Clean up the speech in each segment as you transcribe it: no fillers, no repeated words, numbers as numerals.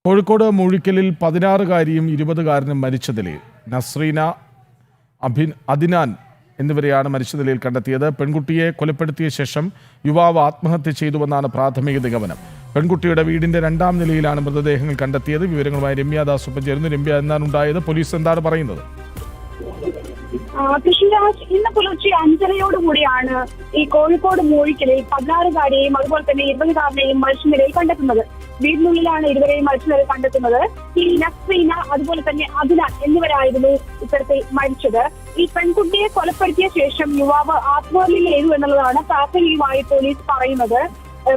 കോഴിക്കോട് മൂഴിക്കലിൽ 16-കാരിയും 20-കാരനും മരിച്ച നിലയിൽ. നസ്രീന, അദിനാൻ എന്നിവരെയാണ് മരിച്ച നിലയിൽ കണ്ടെത്തിയത്. പെൺകുട്ടിയെ കൊലപ്പെടുത്തിയ ശേഷം യുവാവ് ആത്മഹത്യ ചെയ്തുവെന്നാണ് പ്രാഥമിക നിഗമനം. പെൺകുട്ടിയുടെ വീടിന്റെ 2ാം നിലയിലാണ് മൃതദേഹങ്ങൾ കണ്ടെത്തിയത്. വിവരങ്ങളുമായി രമ്യാദാസ് ഒപ്പം ചേരുന്നു. രമ്യ, എന്താണ് ഉണ്ടായത്? പോലീസ് എന്താണ് പറയുന്നത്? കൃഷിരാജ്, ഇന്ന് പുലർച്ചെ 5:30യോടുകൂടിയാണ് ഈ കോഴിക്കോട് മൂഴിക്കലിൽ 16-കാരിയെയും അതുപോലെ തന്നെ 20-കാരനെയും മരിച്ച നിലയിൽ കണ്ടെത്തുന്നത്. വീടിനുള്ളിലാണ് ഇരുവരെയും മരിച്ച നിലയിൽ കണ്ടെത്തുന്നത്. ഈ നസ്രീന അതുപോലെ തന്നെ അദിനാൻ എന്നിവരായിരുന്നു ഇത്തരത്തിൽ മരിച്ചത്. ഈ പെൺകുട്ടിയെ കൊലപ്പെടുത്തിയ ശേഷം യുവാവ് ആത്മഹത്യ ചെയ്തു എന്നുള്ളതാണ് പ്രാഥമികമായി പോലീസ് പറയുന്നത്.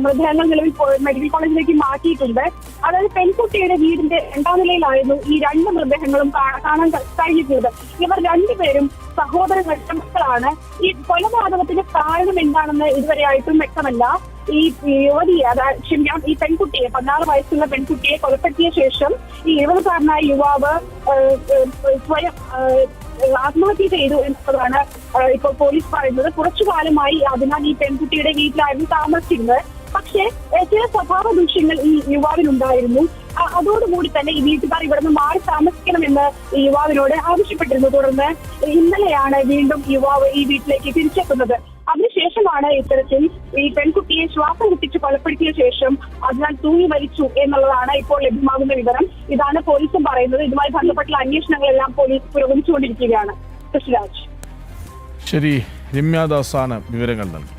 മൃതദേഹങ്ങൾ നിലവിൽ മെഡിക്കൽ കോളേജിലേക്ക് മാറ്റിയിട്ടുണ്ട്. അതായത് പെൺകുട്ടിയുടെ വീടിന്റെ 2ാം നിലയിലായിരുന്നു ഈ 2 മൃതദേഹങ്ങളും കാണാൻ കഴിഞ്ഞിട്ടുള്ളത്. ഇവർ 2 പേരും സഹോദര മക്കളാണ്. ഈ കൊലപാതകത്തിന്റെ കാരണം എന്താണെന്ന് ഇതുവരെയായിട്ടും വ്യക്തമല്ല. ഈ യുവതിയെ, അതായത് ഈ പെൺകുട്ടിയെ, 16 വയസ്സുള്ള പെൺകുട്ടിയെ കൊലപ്പെടുത്തിയ ശേഷം ഈ 20-കാരനായ യുവാവ് സ്വയം ആത്മഹത്യ ചെയ്തു എന്നതാണ് ഇപ്പോൾ പോലീസ് പറയുന്നത്. കുറച്ചു കാലമായി അതിനാൽ ഈ പെൺകുട്ടിയുടെ വീട്ടിലായിരുന്നു താമസിച്ചിരുന്നത്. പക്ഷേ ചില സ്വഭാവ ദൂഷ്യങ്ങൾ ഈ യുവാവിനുണ്ടായിരുന്നു. അതോടുകൂടി തന്നെ ഈ വീട്ടുകാർ ഇവിടുന്ന് മാറി താമസിക്കണമെന്ന് ഈ യുവാവിനോട് ആവശ്യപ്പെട്ടിരുന്നു. തുടർന്ന് ഇന്നലെയാണ് വീണ്ടും യുവാവ് ഈ വീട്ടിലേക്ക് തിരിച്ചെത്തുന്നത്. അതിനുശേഷമാണ് ഇത്തരത്തിൽ ഈ പെൺകുട്ടിയെ ശ്വാസം മുട്ടിച്ച് കൊലപ്പെടുത്തിയ ശേഷം അതിനാൽ തൂങ്ങി മരിച്ചു എന്നുള്ളതാണ് ഇപ്പോൾ ലഭ്യമാകുന്ന വിവരം. ഇതാണ് പോലീസും പറയുന്നത്. ഇതുമായി ബന്ധപ്പെട്ട അന്വേഷണങ്ങളെല്ലാം പോലീസ് പുരോഗമിച്ചുകൊണ്ടിരിക്കുകയാണ്. കൃഷിരാജ്. ശരി, രമ്യാദാസാണ് വിവരങ്ങൾ നൽകി.